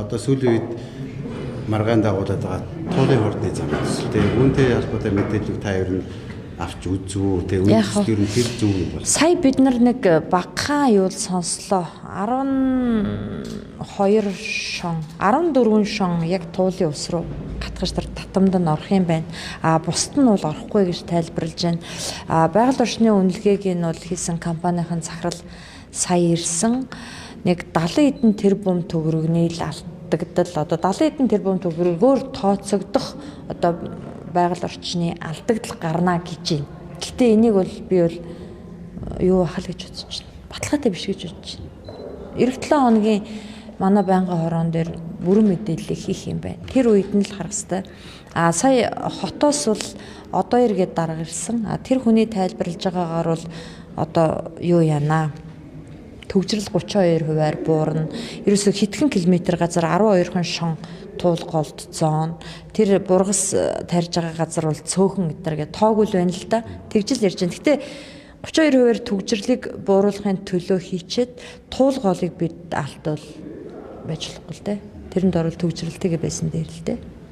одоо сүүлийн үед маргаан дагуулад байгаа туулын хордны зам төсөл. Тэгээ үүнтэй холбоотой мэдээлэл та ер нь авч үзв. Тэгээ үнэхээр ер нь тэр зөв юм бол. Сая бид нар нэг багахан юу сонслоо. 12 шон, 14 шон яг туулын ус руу гатгаж татамд нь орох юм байна. Бусд нь бол орохгүй гэж тайлбарлаж байна. Байгаль орчны үнэлгээг нь бол хийсэн компанийн захирал сая ирсэн. Нэг 70 эдэн тэрбум төгрөгийн л алдагдал одоо 70 эдэн тэрбум төгрөгөөр тооцогдох одоо байгаль орчны алдагдал гарна гэж байна. Гэхдээ энийг бол би бол юу ахал гэж бодож байна. Баталгаатай биш гэж бодож байна. Эх 7 хоногийн манай байнгын хорон дээр бүрэн мэдээлэл хийх юм байна. Тэр үед нь л харах хэрэгтэй. Сая хотоос бол одоо иргэд дарга ирсэн. Тэр хүний тайлбарлаж байгаагаар бол одоо юу яана. Төгжрөл 32%-аар буурна. Ерөөсө хэдхэн километр газар 12хан шон туул голдцоон. Тэр бургас тарьж байгаа газар бол цөөхөн гэдэргээ тооггүй л байна л да. Тэгжил ярьж байна. Гэтэ 32%-аар төгжрлийг бууруулахын төлөө хийчээд туул голыг бид алдвал байж болохгүй л дээ. Тэрэнд орол төгжрэлтэйгээ байсан дээр л дээ.